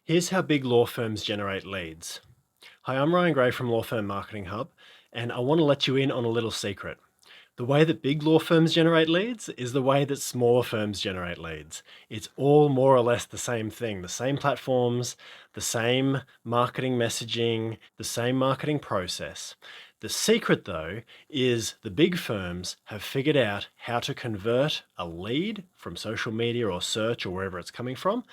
Here's how big law firms generate leads. Hi, I'm Ryan Gray from Law Firm Marketing Hub, and I want to let you in on a little secret. The way that big law firms generate leads is the way that smaller firms generate leads. It's all more or less the same thing, the same platforms, the same marketing messaging, the same marketing process. The secret, though, is the big firms have figured out how to convert a lead from social media or search or wherever it's coming from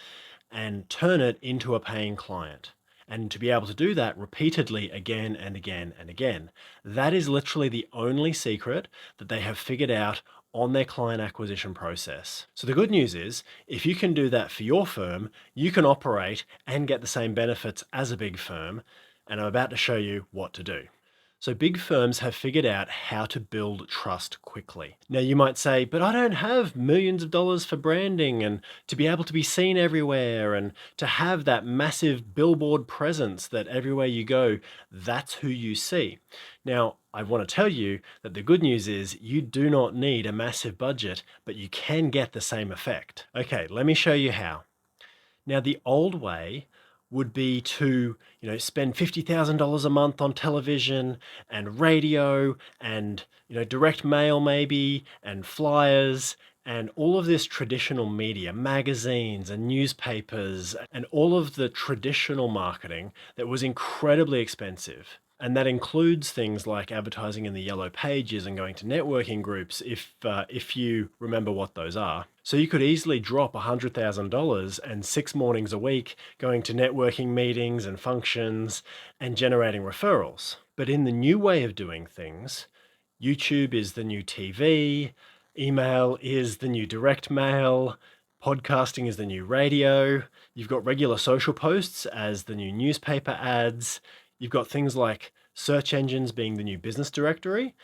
and turn it into a paying client. And to be able to do that repeatedly again and again and again. That is literally the only secret that they have figured out on their client acquisition process. So the good news is, if you can do that for your firm, you can operate and get the same benefits as a big firm. And I'm about to show you what to do. So big firms have figured out how to build trust quickly. Now you might say, but I don't have millions of dollars for branding and to be able to be seen everywhere and to have that massive billboard presence that everywhere you go, that's who you see. Now, I want to tell you that the good news is you do not need a massive budget, but you can get the same effect. Okay, let me show you how. Now, the old way would be to, spend $50,000 a month on television and radio and, direct mail maybe and flyers and all of this traditional media, magazines and newspapers and all of the traditional marketing that was incredibly expensive. And that includes things like advertising in the yellow pages and going to networking groups, if you remember what those are. So you could easily drop $100,000 and 6 mornings a week going to networking meetings and functions and generating referrals. But in the new way of doing things, YouTube is the new TV, email is the new direct mail, podcasting is the new radio, you've got regular social posts as the new newspaper ads, you've got things like search engines being the new business directory,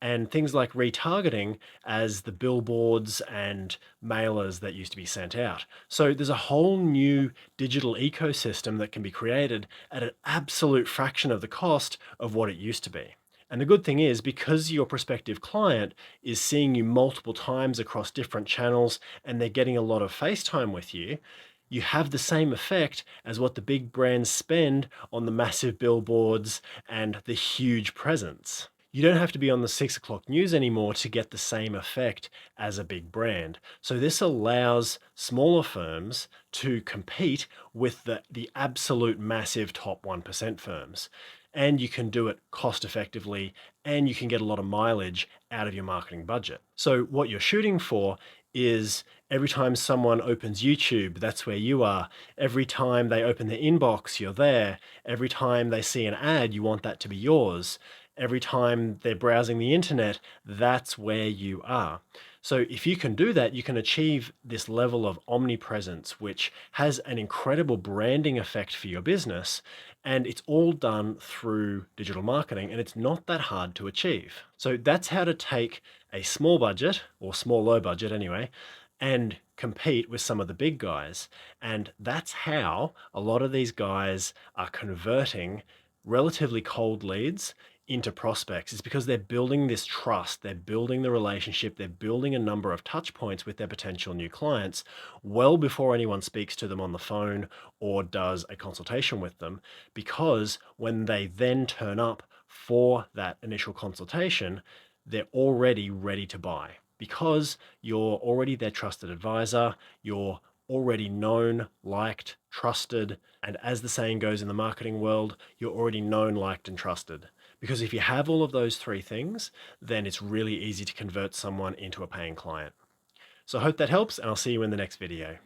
and things like retargeting as the billboards and mailers that used to be sent out. So there's a whole new digital ecosystem that can be created at an absolute fraction of the cost of what it used to be. And the good thing is, because your prospective client is seeing you multiple times across different channels and they're getting a lot of FaceTime with you, you have the same effect as what the big brands spend on the massive billboards and the huge presence. You don't have to be on the 6 o'clock news anymore to get the same effect as a big brand. So this allows smaller firms to compete with the absolute massive top 1% firms. And you can do it cost effectively and you can get a lot of mileage out of your marketing budget. So what you're shooting for is every time someone opens YouTube, that's where you are. Every time they open their inbox, you're there. Every time they see an ad, you want that to be yours. Every time they're browsing the internet, that's where you are. So if you can do that, you can achieve this level of omnipresence, which has an incredible branding effect for your business. And it's all done through digital marketing, and it's not that hard to achieve. So that's how to take a small budget, or small low budget anyway, and compete with some of the big guys. And that's how a lot of these guys are converting relatively cold leads into prospects. Is because they're building this trust, they're building the relationship, they're building a number of touch points with their potential new clients well before anyone speaks to them on the phone or does a consultation with them. Because when they then turn up for that initial consultation, they're already ready to buy. Because you're already their trusted advisor, you're already known, liked, trusted, and as the saying goes in the marketing world, you're already known, liked, and trusted. Because if you have all of those 3 things, then it's really easy to convert someone into a paying client. So I hope that helps, and I'll see you in the next video.